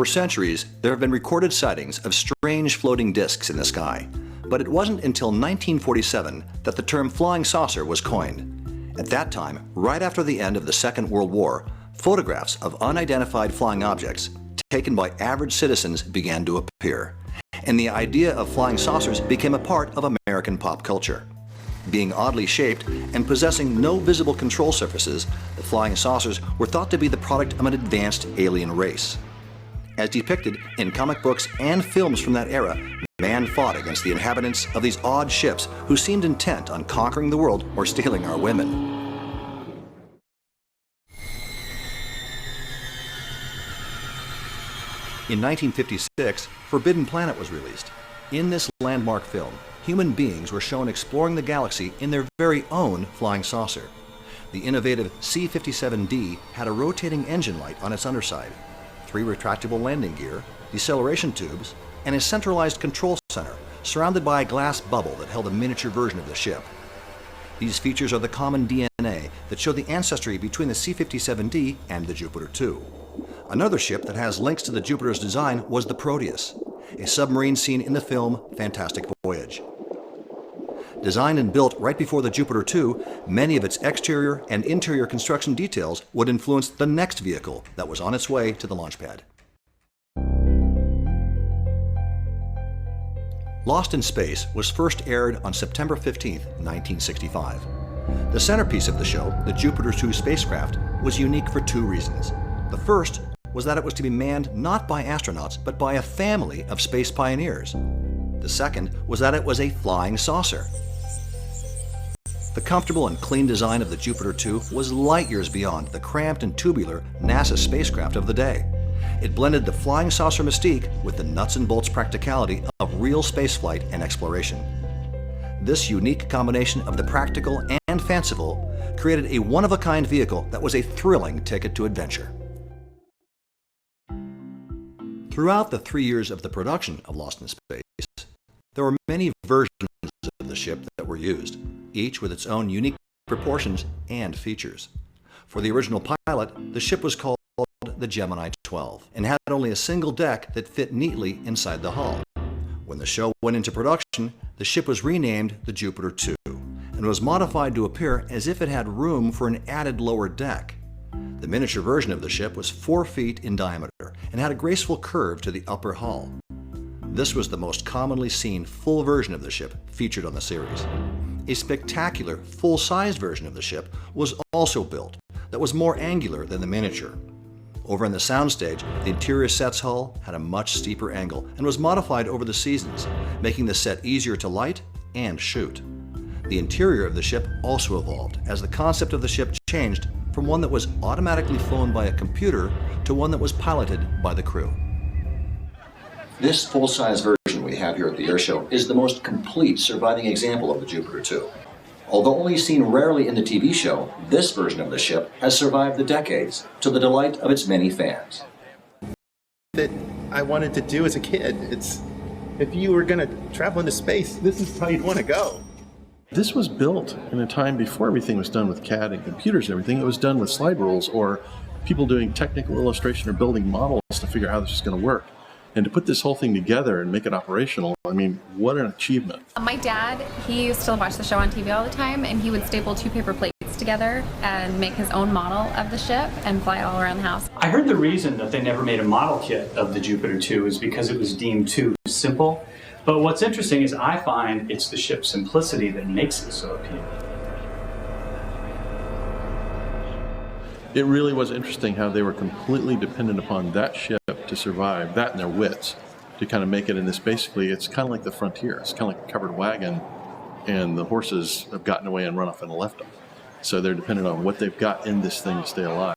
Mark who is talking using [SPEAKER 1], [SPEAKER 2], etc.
[SPEAKER 1] For centuries, there have been recorded sightings of strange floating disks in the sky, but it wasn't until 1947 that the term flying saucer was coined. At that time, right after the end of the Second World War, photographs of unidentified flying objects taken by average citizens began to appear, and the idea of flying saucers became a part of American pop culture. Being oddly shaped and possessing no visible control surfaces, the flying saucers were thought to be the product of an advanced alien race. As depicted in comic books and films from that era, man fought against the inhabitants of these odd ships who seemed intent on conquering the world or stealing our women. In 1956, Forbidden Planet was released. In this landmark film, human beings were shown exploring the galaxy in their very own flying saucer. The innovative C-57D had a rotating engine light on its underside, 3 retractable landing gear, deceleration tubes, and a centralized control center surrounded by a glass bubble that held a miniature version of the ship. These features are the common DNA that show the ancestry between the C-57D and the Jupiter 2. Another ship that has links to the Jupiter's design was the Proteus, a submarine seen in the film Fantastic Voyage. Designed and built right before the Jupiter 2, many of its exterior and interior construction details would influence the next vehicle that was on its way to the launch pad. Lost in Space was first aired on September 15, 1965. The centerpiece of the show, the Jupiter 2 spacecraft, was unique for 2 reasons. The first was that it was to be manned not by astronauts, but by a family of space pioneers. The second was that it was a flying saucer. The comfortable and clean design of the Jupiter 2 was light years beyond the cramped and tubular NASA spacecraft of the day. It blended the flying saucer mystique with the nuts and bolts practicality of real spaceflight and exploration. This unique combination of the practical and fanciful created a one-of-a-kind vehicle that was a thrilling ticket to adventure. Throughout the 3 years of the production of Lost in Space, there were many versions of the ship that were used, each with its own unique proportions and features. For the original pilot, the ship was called the Gemini 12 and had only a single deck that fit neatly inside the hull. When the show went into production, the ship was renamed the Jupiter 2 and was modified to appear as if it had room for an added lower deck. The miniature version of the ship was 4 feet in diameter and had a graceful curve to the upper hull. This was the most commonly seen full version of the ship featured on the series. A spectacular, full-sized version of the ship was also built that was more angular than the miniature. Over on the soundstage, the interior set's hull had a much steeper angle and was modified over the seasons, making the set easier to light and shoot. The interior of the ship also evolved as the concept of the ship changed from one that was automatically flown by a computer to one that was piloted by the crew. This full-size version we have here at the airshow is the most complete surviving example of the Jupiter 2. Although only seen rarely in the TV show, this version of the ship has survived the decades to the delight of its many fans.
[SPEAKER 2] That I wanted to do as a kid. If you were going to travel into space, this is how you'd want to go.
[SPEAKER 3] This was built in a time before everything was done with CAD and computers and everything. It was done with slide rules or people doing technical illustration or building models to figure out how this was going to work. And to put this whole thing together and make it operational, I mean, what an achievement.
[SPEAKER 4] My dad, he used to watch the show on TV all the time, and he would staple 2 paper plates together and make his own model of the ship and fly it all around the house.
[SPEAKER 5] I heard the reason that they never made a model kit of the Jupiter 2 is because it was deemed too simple. But what's interesting is I find it's the ship's simplicity that makes it so appealing.
[SPEAKER 3] It really was interesting how they were completely dependent upon that ship to survive, that and their wits, to kind of make it in this. Basically, it's kind of like the frontier. It's kind of like a covered wagon, and the horses have gotten away and run off and left them. So they're dependent on what they've got in this thing to stay alive.